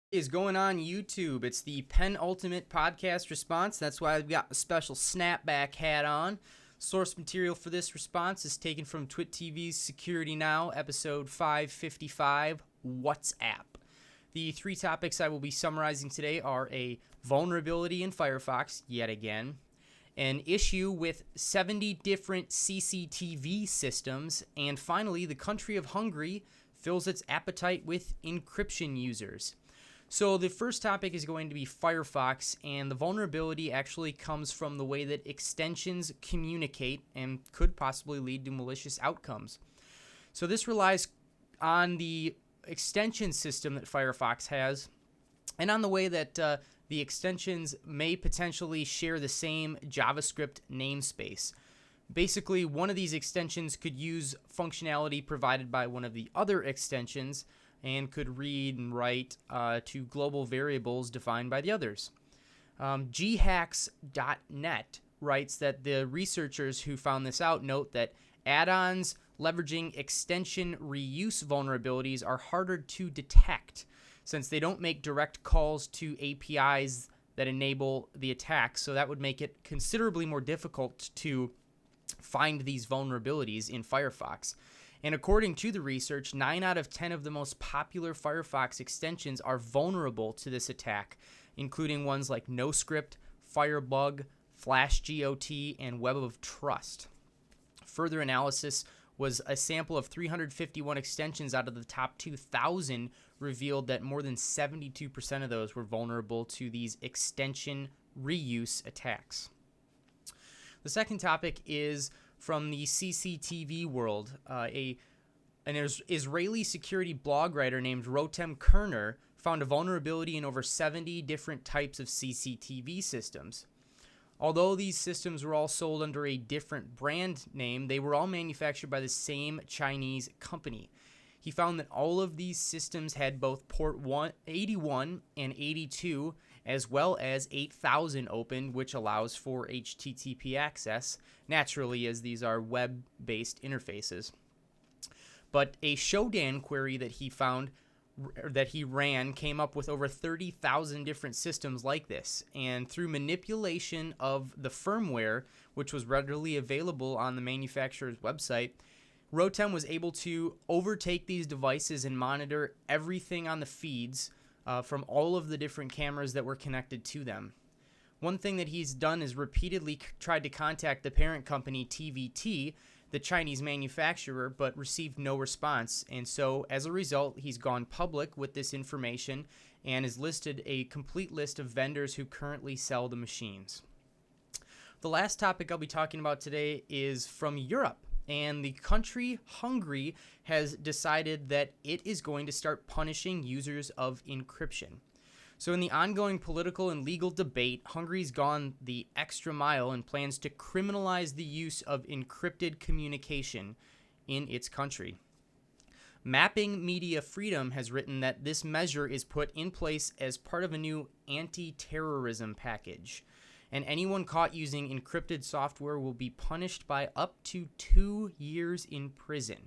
Is going on YouTube? It's the penultimate podcast response. That's why I've got a special snapback hat on. Source material for this response is taken from Twit TV's Security Now, episode 555, WhatsApp. The three topics I will be summarizing today are a vulnerability in Firefox, yet again, an issue with 70 different CCTV systems, and finally, the country of Hungary fills its appetite with encryption users. So the first topic is going to be Firefox, and the vulnerability actually comes from the way that extensions communicate and could possibly lead to malicious outcomes. So this relies on the extension system that Firefox has and on the way that the extensions may potentially share the same JavaScript namespace. Basically, one of these extensions could use functionality provided by one of the other extensions and could read and write to global variables defined by the others. Ghacks.net writes that the researchers who found this out note that add-ons leveraging extension reuse vulnerabilities are harder to detect since they don't make direct calls to APIs that enable the attack, so that would make it considerably more difficult to find these vulnerabilities in Firefox. And according to the research, 9 out of 10 of the most popular Firefox extensions are vulnerable to this attack, including ones like NoScript, Firebug, FlashGOT, and Web of Trust. Further analysis was a sample of 351 extensions out of the top 2,000 revealed that more than 72% of those were vulnerable to these extension reuse attacks. The second topic is from the CCTV world. An Israeli security blog writer named Rotem Kerner found a vulnerability in over 70 different types of CCTV systems. Although these systems were all sold under a different brand name, they were all manufactured by the same Chinese company. He found that all of these systems had both port 81 and 82, as well as 8000 open, which allows for HTTP access, naturally, as these are web-based interfaces. But a Shodan query that he ran came up with over 30,000 different systems like this, and through manipulation of the firmware, which was readily available on the manufacturer's website, Rotem was able to overtake these devices and monitor everything on the feeds from all of the different cameras that were connected to them. One thing that he's done is repeatedly tried to contact the parent company TVT, the Chinese manufacturer, but received no response. And so as a result, he's gone public with this information and has listed a complete list of vendors who currently sell the machines. The last topic I'll be talking about today is from Europe. And the country Hungary has decided that it is going to start punishing users of encryption. So in the ongoing political and legal debate, Hungary's gone the extra mile and plans to criminalize the use of encrypted communication in its country. Mapping Media Freedom has written that this measure is put in place as part of a new anti-terrorism package, and anyone caught using encrypted software will be punished by up to 2 years in prison.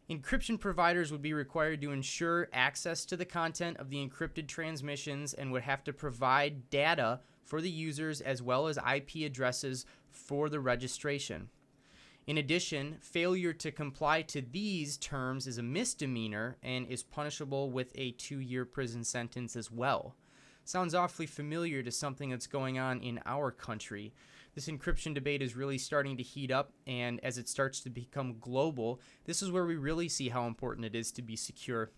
Encryption providers would be required to ensure access to the content of the encrypted transmissions and would have to provide data for the users as well as IP addresses for the registration. In addition, failure to comply to these terms is a misdemeanor and is punishable with a 2-year prison sentence as well. Sounds awfully familiar to something that's going on in our country. This encryption debate is really starting to heat up, and as it starts to become global, this is where we really see how important it is to be secure.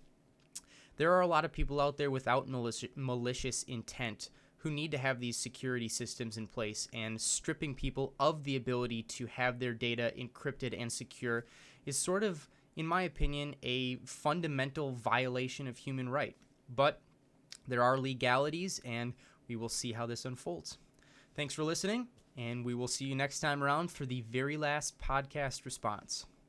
There are a lot of people out there without malicious intent who need to have these security systems in place, and stripping people of the ability to have their data encrypted and secure is sort of, in my opinion, a fundamental violation of human right. But there are legalities, and we will see how this unfolds. Thanks for listening, and we will see you next time around for the very last podcast response.